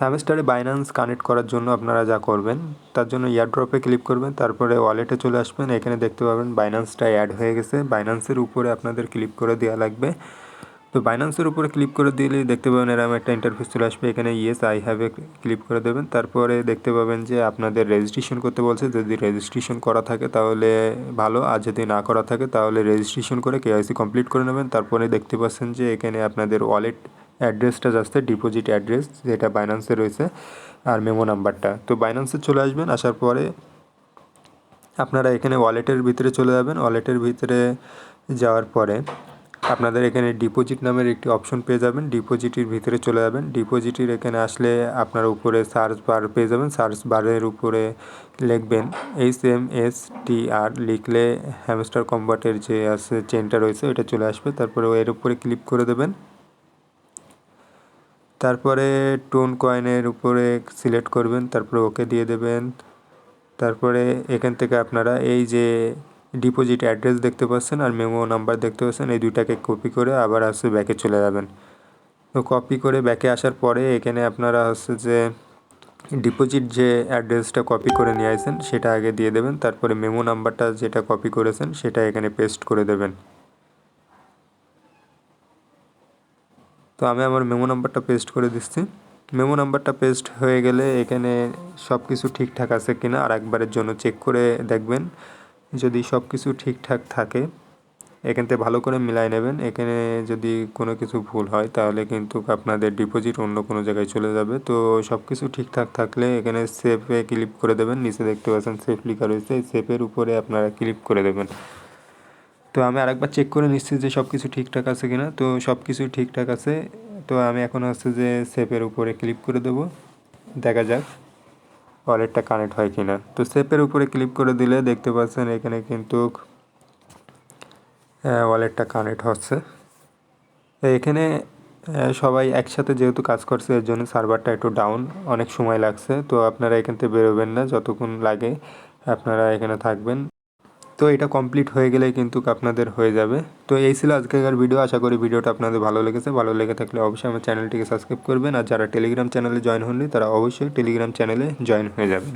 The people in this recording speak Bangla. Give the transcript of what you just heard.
হ্যামস্টারে বাইন্যান্স কানেক্ট করার জন্য আপনারা যা করবেন, তার জন্য এয়ারড্রপে ক্লিক করবেন, তারপরে ওয়ালেটে চলে আসবেন। এখানে দেখতে পাবেন বাইন্যান্সটা অ্যাড হয়ে গেছে। বাইন্যান্সের উপরে আপনাদের ক্লিক করে দেওয়া লাগবে। তো বাইন্যান্সের উপরে ক্লিক করে দিলেই দেখতে পাবেন এরকম একটা ইন্টারফেস চলে আসবে। এখানে yes I have a click করে দেবেন। তারপরে দেখতে পাবেন যে আপনাদের রেজিস্ট্রেশন করতে বলছে। যদি রেজিস্ট্রেশন করা থাকে তাহলে ভালো, আর যদি না করা থাকে তাহলে রেজিস্ট্রেশন করে কেওয়াইসি কমপ্লিট করে নেবেন। তারপরে দেখতে পাচ্ছেন যে এখানে আপনাদের ওয়ালেট অ্যাড্রেসটা যাচ্ছে, ডিপোজিট অ্যাড্রেস যেটা বাইন্যান্সে রয়েছে, আর মেমো নাম্বারটা। তো বাইন্যান্সে চলে আসবেন। আসার পরে আপনারা এখানে ওয়ালেটের ভিতরে চলে যাবেন। ওয়ালেটের ভিতরে যাওয়ার পরে আপনাদের এখানে ডিপোজিট নামের একটি অপশন পেয়ে যাবেন। ডিপোজিটের ভিতরে চলে যাবেন। ডিপোজিটের এখানে আসলে আপনার উপরে সার্চ বার পেয়ে যাবেন। সার্চ বারের উপরে লিখবেন HMSTR, লিখলে হ্যামস্টার কম্বাটের যে আছে চেনটা রয়েছে ওইটা চলে আসবে। তারপরে এর উপরে ক্লিক করে দেবেন। তারপরে টোন কয়েনের উপরে সিলেক্ট করবেন, তারপরে ওকে দিয়ে দেবেন। তারপরে এখান থেকে আপনারা এই যে ডিপোজিট অ্যাড্রেস দেখতে পাচ্ছেন আর মেমো নাম্বার দেখতে পাচ্ছেন, এই দুইটাকে কপি করে আবার ব্যাকে চলে যাবেন। তো কপি করে ব্যাকে আসার পরে এখানে আপনারা যে ডিপোজিট যে অ্যাড্রেসটা কপি করে নিয়ে আসেন সেটা আগে দিয়ে দেবেন। তারপরে মেমো নাম্বারটা যেটা কপি করেছেন সেটা এখানে পেস্ট করে দেবেন। তো আমি আমার মেমো নাম্বারটা পেস্ট করে দিচ্ছি। মেমো নাম্বারটা পেস্ট হয়ে গেলে এখানে সব কিছু ঠিকঠাক আছে কিনা আর একবারের জন্য চেক করে দেখবেন। যদি সব কিছু ঠিকঠাক থাকে এখান থেকে ভালো করে মিলাই নেবেন। এখানে যদি কোনো কিছু ভুল হয় তাহলে কিন্তু আপনাদের ডিপোজিট অন্য কোনো জায়গায় চলে যাবে। তো সব কিছু ঠিকঠাক থাকলে এখানে সেভে ক্লিক করে দেবেন। নিচে দেখতে পাচ্ছেন সেভ লেখা রয়েছে, এই সেভের উপরে আপনারা ক্লিক করে দেবেন। তো আমি আরেকবার চেক করে নিচ্ছি যে সব কিছু ঠিকঠাক আছে কিনা। তো সব কিছু ঠিকঠাক আছে। তো আমি এখন যে সেভের উপরে ক্লিক করে দেবো, দেখা যাক ওয়ালেটটা কানেক্ট হয় কিনা। তো সেভের উপরে ক্লিক করে দিলে দেখতে পাচ্ছেন এখানে কিন্তু ওয়ালেটটা কানেক্ট হচ্ছে। এখানে সবাই একসাথে যেহেতু কাজ করছে এর জন্য সার্ভারটা একটু ডাউন, অনেক সময় লাগছে। তো আপনারা এখান থেকে বেরোবেন না, যতক্ষণ লাগে আপনারা এখানে থাকবেন। তো এটা কমপ্লিট হয়ে গেলেই কিন্তু আপনাদের হয়ে যাবে। তো এই ছিল আজকের ভিডিও। আশা করি ভিডিওটা আপনাদের ভালো লেগেছে। ভালো লেগে থাকলে অবশ্যই আমার চ্যানেলটিকে সাবস্ক্রাইব করবেন, আর যারা টেলিগ্রাম চ্যানেলে জয়েন হননি তারা অবশ্যই টেলিগ্রাম চ্যানেলে জয়েন হয়ে যাবেন।